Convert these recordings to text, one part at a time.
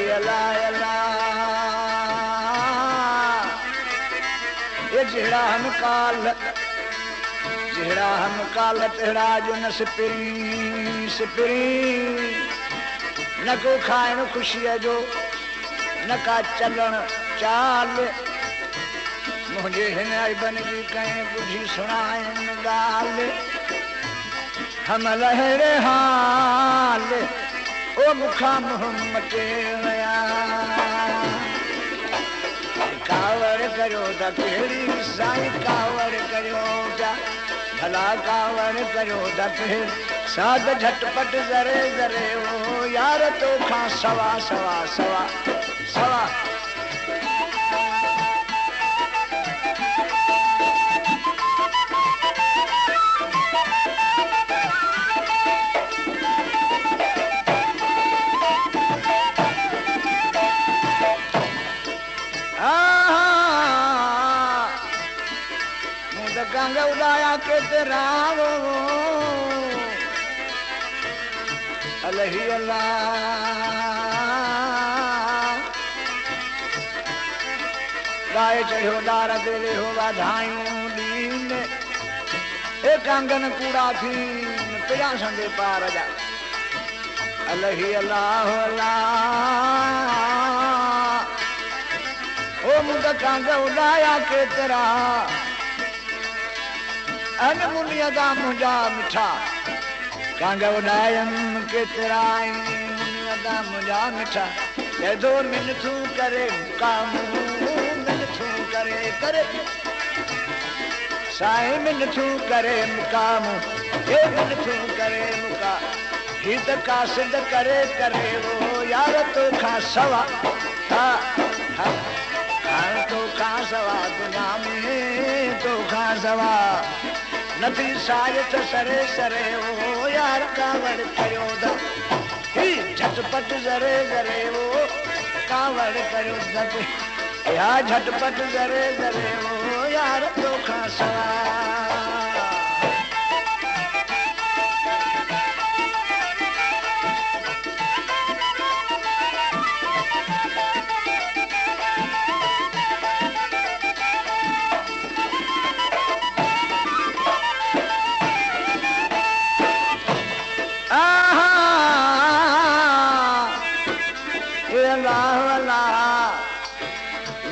अलही अल्लाह अल्लाह। ये जेड़ा हम काल तेड़ा जो न सिपरी न को खाइण खुशीअ जो न का चलण चाल मुझे हिन अइबन जी कहीं बुझी सुनाइन गाल हम लहरे हाल ओ मुखा मुँह मटे वया कावड़ करो त केड़ी साईं कावड़ करो जा भला कावड़ करो त साध झटपट जरे जरे ओ यार तो खां सवा सवा सवा सवा गंग उदाया के तेरा वो अलही अल्लाह। गाय चढ़ो दार दे हो वाधायूं दीन एक अंगन कूड़ा थी पिया संगे पार जा अलही अल्लाह अल्लाह। ओ मुद गंग उदाया के तेरा अन मुनिया दा मुंजा मिठा कांग उडायम केतरा मुनिया दा मुंजा मिठा दो मिनथू करे कामू मिनथू करे साई मिनथू करे मुकामू ये मिनथू करे मुका ही त कासिद करे वो यार तो खा सवा हा हा तो खा सवा दुनिया में तो खा सवा नथी सायत सरे सरे ओ यार कावड़ कयो द ही झटपट जरे जरे ओ कावड़ कयो द या झटपट जरे जरे ओ यार तो खा सवा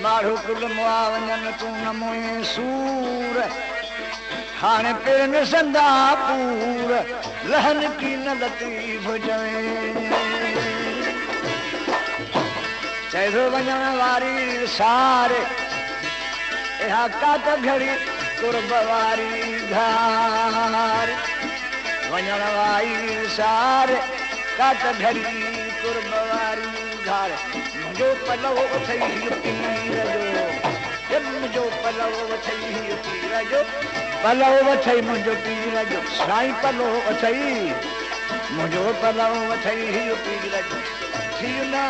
मारू कुल मुआवजन तू न मोए सूर हाने पेन संदा पूर लहन की न लतीफ जवे चैधो वञण वारी सारे इहा कात घड़ी कुर्ब वारी धार वञण वारी सारे कात घड़ी कुर्ब वारी धार मुझो पलव थई पीर जो मुझो पलव थई पीर जो पलव थई मुझो पीर जो साईं पलव थई मुझो पलव थई पीर जो थी ना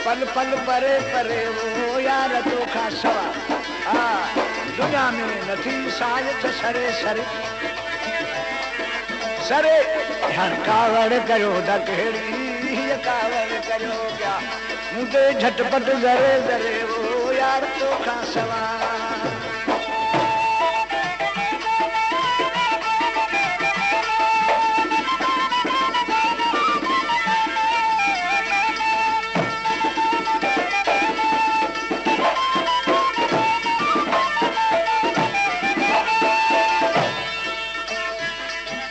पल पल परे परे वो यार तो खा सवा आ दुनिया में नथी सायत सरे सरे सरे ध्यान कावड़ करो द केड़ी कावड़ करो क्या मुझे झटपट जरे जरे वो यार तो खा सवा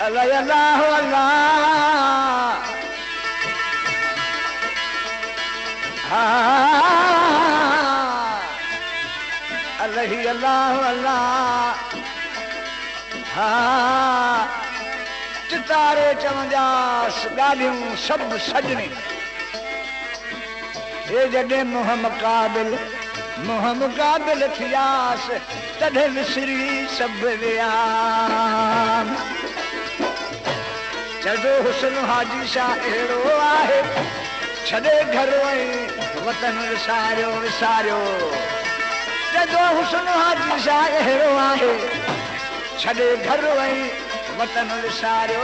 अल्लाह अल्लाह अल्लाह अल्लाही अल्लाह अल्लाह हाँ चितारे चवंदास ॻाल्हियूं सभु सजनी हे जॾहिं मुंह मुक़ाबिल थियास तॾहिं विसरी सभु विया चढ़ो हुस्न हाजी शाह अहिड़ो आहे छॾे घर ऐं वतन विसारियो जॾो हुस्न हाजी शाह अहिड़ो आहे छॾे घर ऐं वतन विसारियो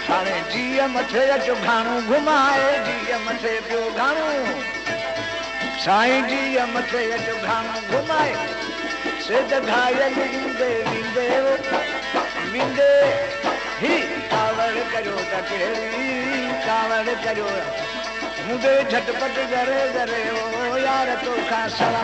हाणे जीअ मथे अचो घाणो घुमाए जीअ मथे पियो घाणो साईं जी मथे अच घाणो घुमाए सिध घायल विंदे विंदे विंदे ही कावड़ करो त कहिड़ी कावड़ करो मुंडे झटपट जरे जरे ओ यार तो खां सड़ा